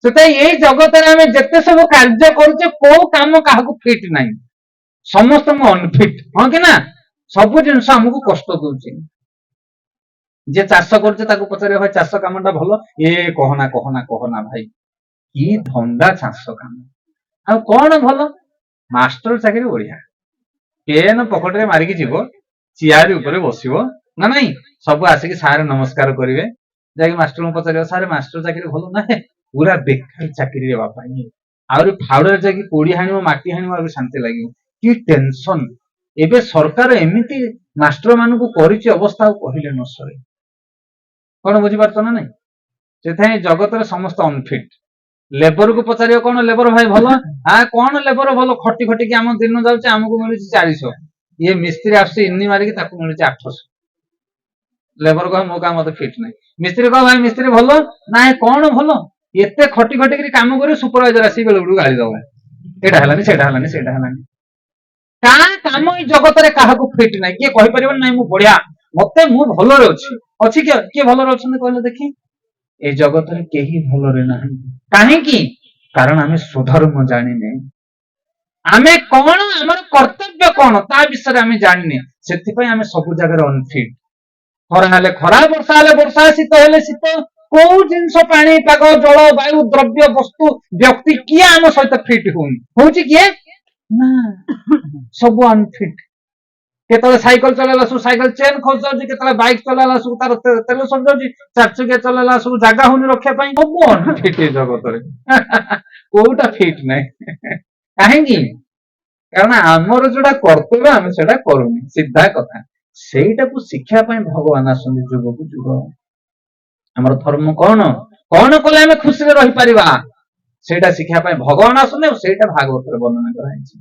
ସେଟା ଏଇ ଜଗତରେ ଆମେ ଯେତେ ସବୁ କାର୍ଯ୍ୟ କରୁଛେ କୋଉ କାମ କାହାକୁ ଫିଟ୍ ନାହିଁ, ସମସ୍ତଙ୍କୁ ଅନଫିଟ୍, ହଁ କି ନା? ସବୁ ଜିନିଷ ଆମକୁ କଷ୍ଟ ଦଉଛି। ଯିଏ ଚାଷ କରୁছে ତାକୁ ପଚାରିବ ଭାଇ ଚାଷ କାମଟା ଭଲ, କହନା କହନା କହନା ଭାଇ କି ଧନ୍ଦା ଚାଷ କାମ। ଆଉ କଣ ଭଲ? ମାଷ୍ଟର ଚାକିରି ବଢିଆ, ପେନ ପକେଟରେ ମାରିକି ଯିବ, ଚିଆର ଉପରେ ବସିବ ନା ନାଇଁ, ସବୁ ଆସିକି ସାର୍ ନମସ୍କାର କରିବେ, ଯାଇକି ମାଷ୍ଟରଙ୍କୁ ପଚାରିବ ସାର୍ ମାଷ୍ଟର ଚାକିରି ଭଲ ନା? ପୁରା ବେକାର ଚାକିରିରେ ବାପା, ଆହୁରି ଫାଉଡରେ ଯାଇକି କୋଡି ହାଣିବ, ମାଟି ହାଣିବ, ଆହୁରି ଶାନ୍ତି ଲାଗିବ। କି ଟେନସନ ଏବେ ସରକାର ଏମିତି ମାଷ୍ଟର ମାନଙ୍କୁ କରିଛି ଅବସ୍ଥା, ଆଉ କହିଲେ ନ ସରେ। କଣ ବୁଝିପାରୁଛ ନା ନାଇଁ? ସେଥିପାଇଁ ଜଗତରେ ସମସ୍ତେ ଅନଫିଟ୍। ଲେବରକୁ ପଚାରିବ କଣ ଲେବର ଭାଇ ଭଲ? କଣ ଲେବର ଭଲ? ଖଟି ଖଟିକି ଆମ ଦିନ ଯାଉଛି, ଆମକୁ ମିଳୁଛି 400, ଇଏ ମିସ୍ତ୍ରୀ ଆସୁଛି ଇନି ମାରିକି ତାକୁ ମିଳୁଛି 800। ଲେବର କହ ମୋ କାମ ମତେ ଫିଟ୍ ନାହିଁ। ମିସ୍ତ୍ରୀ କହ ଭାଇ ମିସ୍ତ୍ରୀ ଭଲ? ନାଇଁ କଣ ଭଲ, ଏତେ ଖଟି ଖଟିକି କାମ କରି ସୁପରଭାଇଜର ଆସି ବେଳେ ବେଳକୁ ଗାଳି ଦବ, ଏଇଟା ହେଲାନି ସେଇଟା ହେଲାନି ସେଇଟା ହେଲାନି। କାହା କାମ ଏଇ ଜଗତରେ କାହାକୁ ଫିଟ୍ ନାହିଁ। କିଏ କହିପାରିବନି ନାଇଁ ମୁଁ ବଢିଆ, ମତେ ମୁଁ ଭଲରେ ଅଛି କିଏ ଭଲରେ ଅଛନ୍ତି କହିଲେ ଦେଖି? এই ଜଗତରେ କେହି ଭଲରେ ନାହାନ୍ତି। କାହିଁକି? କାରଣ ଆମେ ସ୍ୱଧର୍ମ ଜାଣିନେ, ଆମେ କଣ ଆମର କର୍ତ୍ତବ୍ୟ କଣ ତା ବିଷୟରେ ଆମେ ଜାଣିନେ, ସେଥିପାଇଁ ଆମେ ସବୁ ଜାଗାରେ ଅନଫିଟ୍। ଖରା ହେଲେ ଖରା, ବର୍ଷା ହେଲେ ବର୍ଷା, ଶୀତ ହେଲେ ଶୀତ, କୋଉ ଜିନିଷ ପାଣି ପାଗ ଜଳ ବାୟୁ ଦ୍ରବ୍ୟ ବସ୍ତୁ ବ୍ୟକ୍ତି କିଏ ଆମ ସହିତ ଫିଟ୍ ହଉନି? ହଉଛି କିଏ ନା? ସବୁ ଅନଫିଟ୍। କେତେବେଳେ ସାଇକେଲ ଚଲେଇଲା ସବୁ ସାଇକେଲ ଚେନ୍ ଖସି ଯାଉଛି, କେତେବେଳେ ବାଇକ୍ ଚଲେଇଲା ସବୁ ତାର ତେଲ ସରିଯାଉଛି, 4 ଚକିଆ ଚଲେଇଲା ସବୁ ଜାଗା ହଉନି ରଖିବା ପାଇଁ। ସବୁ ଅନଫିଟ୍ ଏ ଜଗତରେ, କୋଉଟା ଫିଟ୍ ନାହିଁ। କାହିଁକି? କାରଣ ଆମର ଯୋଉଟା କର୍ତ୍ତବ୍ୟ ଆମେ ସେଟା କରୁନି, ସିଧା କଥା। ସେଇଟାକୁ ଶିଖିବା ପାଇଁ ଭଗବାନ ଆସନ୍ତି ଯୁଗକୁ ଯୁଗ। ଆମର ଧର୍ମ କଣ କଣ କଲେ ଆମେ ଖୁସିରେ ରହିପାରିବା, ସେଇଟା ଶିଖିବା ପାଇଁ ଭଗବାନ ଆସନ୍ତି, ଆଉ ସେଇଟା ଭାଗବତରେ ବର୍ଣ୍ଣନା କରାଯାଇଛି।